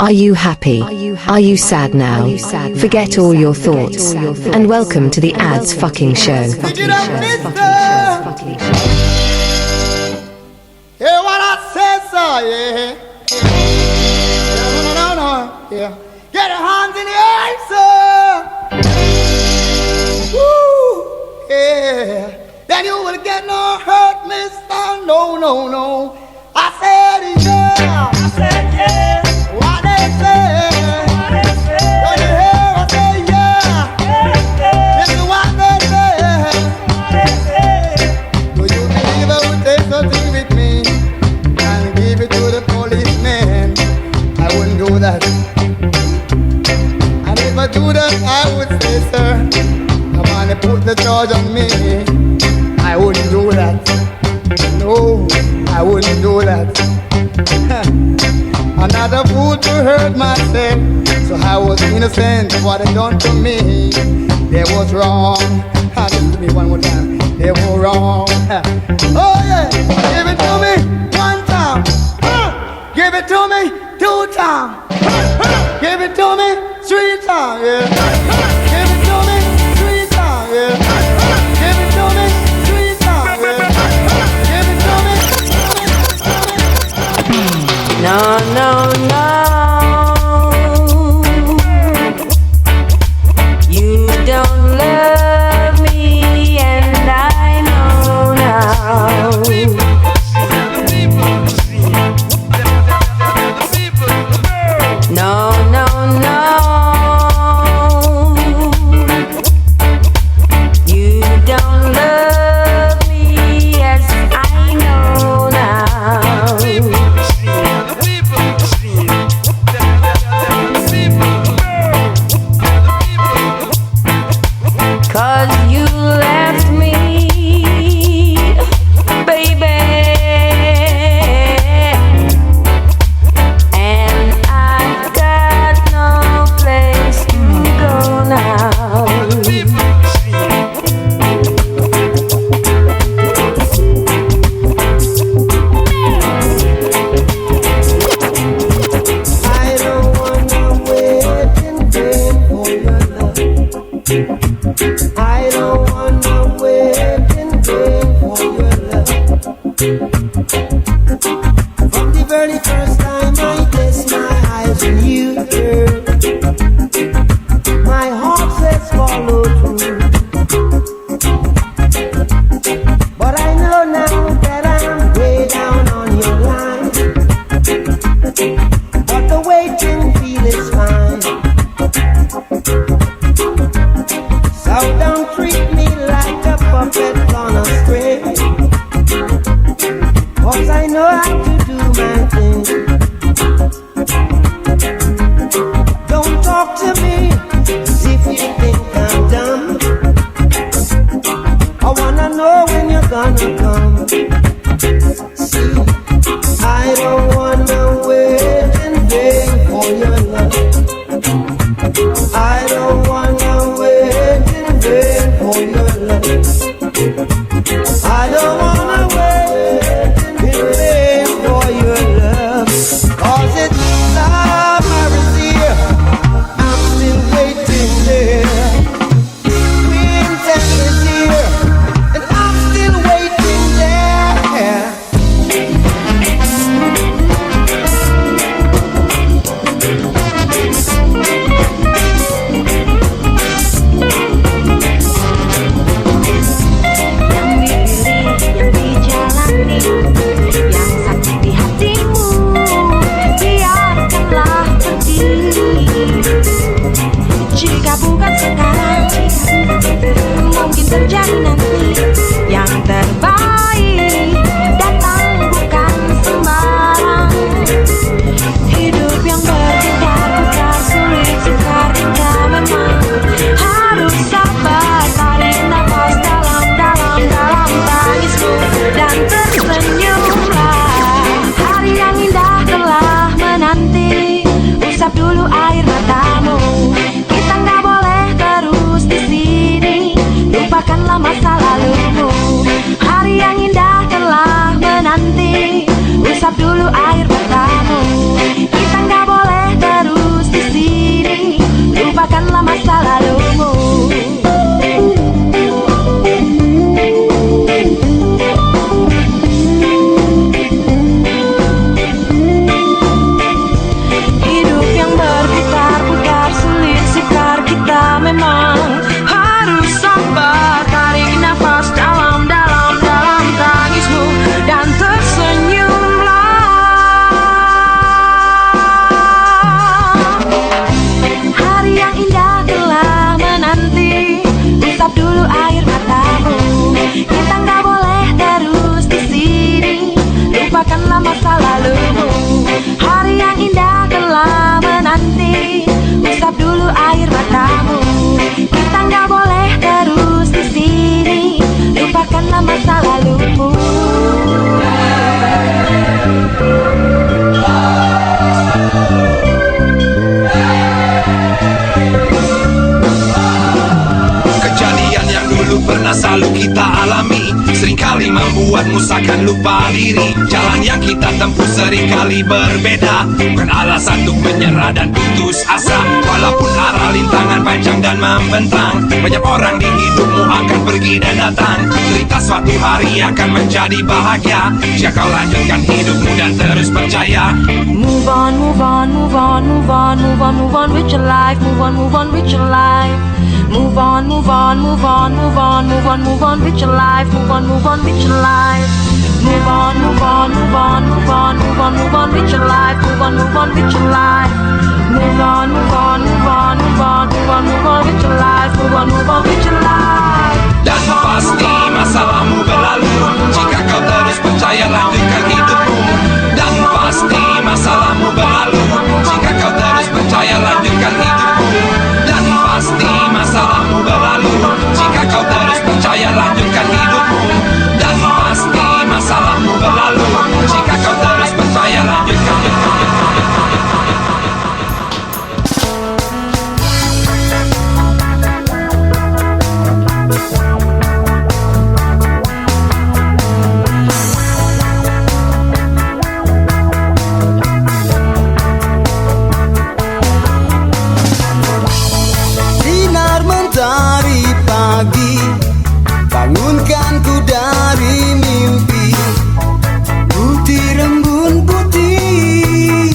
Are you happy? Are you sad now? Forget all your thoughts and welcome to the Ads Fucking Show. Hear what I said, sir, yeah. No, yeah. Get your hands in the air, sir. Woo, yeah. Then you will get no hurt, mister. No. I said, yeah. I said, yeah. What they say. Don't you hear? I say, yeah. Listen what they say. Do you believe I would take something with me and give it to the policeman? I wouldn't do that. And if I do that, I would say, sir, come on and put the charge on me. I wouldn't do that. No, I wouldn't do that. I'm not a fool to hurt myself, so I was innocent of what they done to me. They was wrong. Listen to me one more time. They were wrong. Oh yeah, give it to me one time. Give it to me 2 times. Give it to me 3 times. Yeah. Give it to me 3 times. Yeah. Give it to me 3 times. Yeah. Give it to me. No. You don't love me, and I know now. No. You don't love me as I know now. 'Cause you left me, baby, and I got no place to go now. I don't wanna wait in vain for your love. I don't wanna wait in vain for your love. From the very first time I placed my eyes on you, girl, my heart says follow through. But I know now that I'm way down on your line. But the waiting feel is fine. So don't treat me like a puppet on a string, 'cause I know how to do my thing. Don't talk to me as if you think I'm dumb. I wanna know when you're gonna come. See, I don't wanna wait in vain for your love. I don't wanna wait in vain for your love. I don't wanna wait in vain for your love. 'Cause it's summer is here, I'm still waiting there. Winter is here, and I'm still waiting there. Jika bukan sekarang, mungkin terjadi nanti. Yang terbaik datang bukan sembarang. Hidup yang bertingkat bukan sulit, sukar indah memang. Harus sabar, tarik nafas dalam tangismu dan tersenyum. lupa diri. Jalan yang kita tempuh seringkali berbeda, bukan alasan untuk menyerah dan putus asa. Walaupun arah lintangan panjang dan membentang, banyak orang di hidupmu akan pergi dan datang. Cerita suatu hari akan menjadi bahagia jika kau lanjutkan hidupmu dan terus percaya. Move on, move on, move on, move on, move on, move on with your life. Move on, move on with your life. Move on, move on, move on, move on, move on, move on with your life. Move on, move on with your life. Move on, move on, move on, move on, move on, move on with your life. Move on, move on with your life. Move on, move on, move on, move on, move on, move on with your life. Move on, move on with your life. Dan pasti masalahmu berlalu jika kau terus percaya lanjutkan hidupmu. Dan pasti masalahmu berlalu jika kau terus percaya lanjutkan hidupmu. Dan pasti masalahmu berlalu jika kau terus percaya lanjutkan hidupmu. Dan pasti masalahmu berlalu jika kau terus percaya lanjutkan hidupmu. Sinar mentari pagi bangunkanku dari mimpi. Putih rembun putih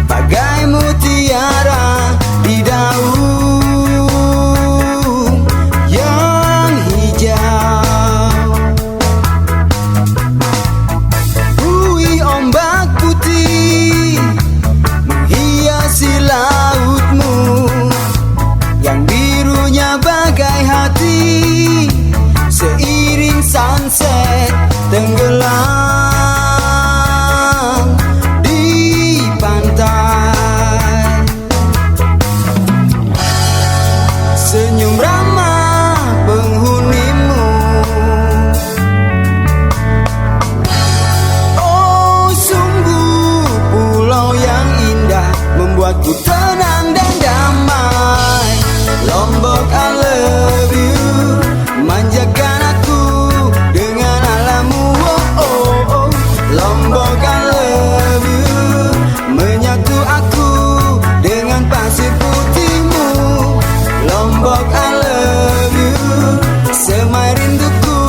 bagai mutiara di daun yang hijau. Bui ombak putih menghiasi lautmu yang birunya bagai hati. Seiring sunset tenggelam di pantai. Senyum ramah penghunimu. Oh sungguh pulau yang indah membuatku tenang dan damai. Lombok I love you, manjakan aku dengan alammu. Oh, oh, oh. Lombok I love you, menyatu aku dengan pasir putihmu. Lombok I love you, semai rinduku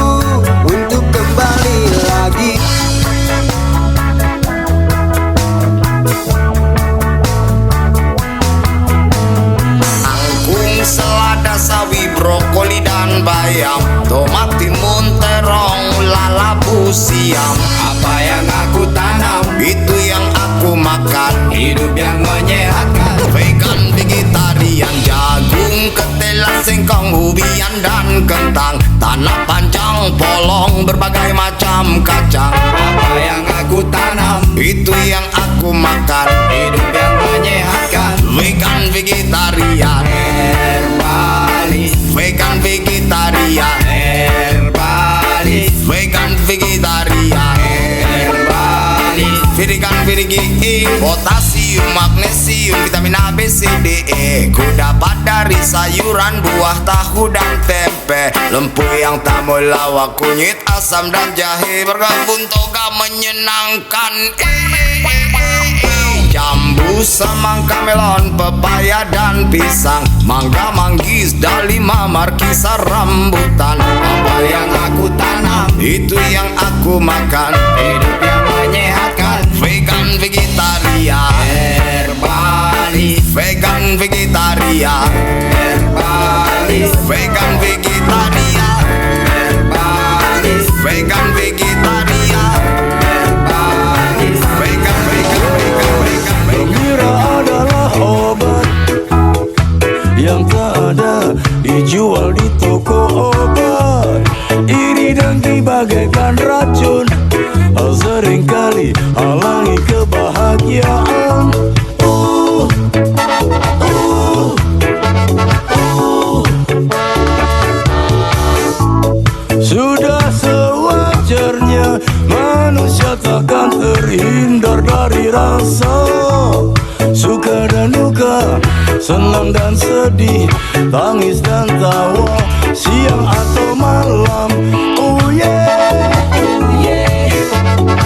untuk kembali lagi. Angkung, selada, sawi, brokoli dan bayam, tomat, timun, terong, lalabu, siam. Apa yang aku tanam, itu yang aku makan. Hidup yang menyehatkan, vegan, vegetarian. Jagung, ketela, singkong, ubian dan kentang. Tanah panjang, polong, berbagai macam kacang. Apa yang aku tanam, itu yang aku makan. Hidup yang menyehatkan, vegan, vegetarian. Herbali, vegan, vegetarian. Herbali, vegan, vegetarian. Herbali, vegan, vegetarian. Potasium, magnesium, vitamin A, B, C, D, E. Ku dapat dari sayuran, buah, tahu dan tempe. Lempu yang tak melawak, kunyit, asam dan jahe. Berkebun toga menyenangkan. Jambu, semangka, melon, pepaya dan pisang. Mangga, manggis, dalima, markisa, rambutan. Apa yang aku tanam, itu yang aku makan. Hidup yang menyehatkan, vegan, vegetarian. Herbali, vegan, vegetarian. Herbali, vegan, vegetarian. Herbali, vegan, vegetarian. Herbali, vegan, vegan, vegan, vegan. Gembira adalah obat yang tak ada dijual di toko obat. Iri dengki bagaikan racun, seringkali halangi kebahagiaan. Sudah sewajarnya manusia takkan terhindar dari rasa suka dan duka, senang dan sedih, tangis dan tawa, siang atau malam. Oh yeah, oh yeah.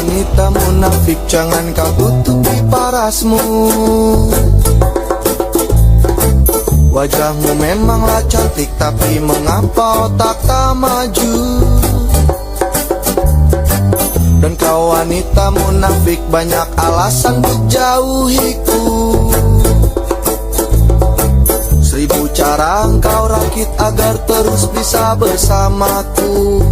wanita munafik, jangan kau tutupi parasmu. Wajahmu memanglah cantik, tapi mengapa otak tak maju? Dan kau wanita munafik, banyak alasan untuk jauhiku. 1000 cara engkau rakit agar terus bisa bersamaku.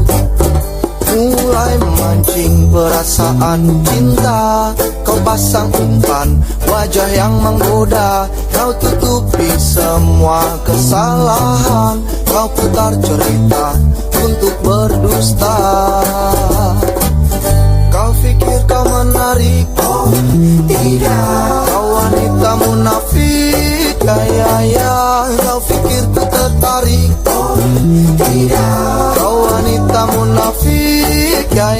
Mulai memancing perasaan cinta, kau pasang umpan wajah yang menggoda. Kau tutupi semua kesalahan, kau putar cerita untuk berdusta. Kau pikir kau menarik, oh tidak. Kau wanita munafik, ya. Kau pikir ku tertarik, oh tidak. Kau wanita munafik, ya.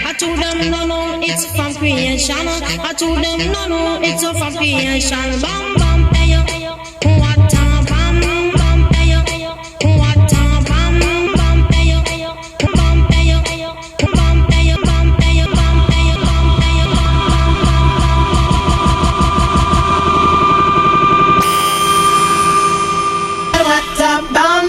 I told them no, it's from creation. I told them no, it's from creation. Bam bam, ayo, what a bam bam, ayo, what a bam bam, ayo, bam ayo, bam ayo, bam ayo, bam ayo, bam ayo, bam. What a bam.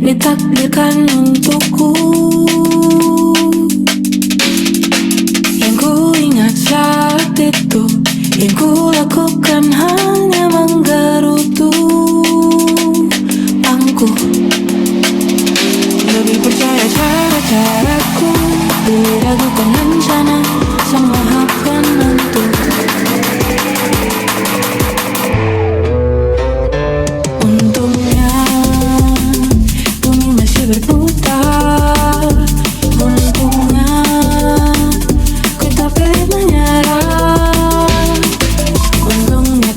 Ditakdirkan untukku. Yang ku ingat saat itu, yang ku lakukan hanya menggerutu pangku. Lebih percaya cara-caraku, diragukan rencana, semua akan nentu. Berputar, untungnya ku tak pernah menyerah. Untungnya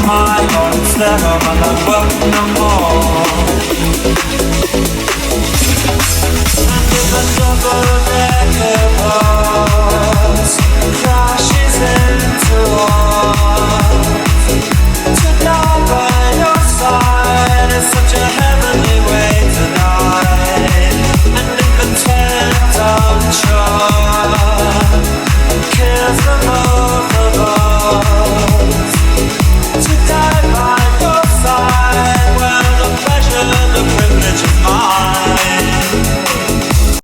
my heart's never gonna work no more. And if a double decker bus crashes into us, to die by your side is such a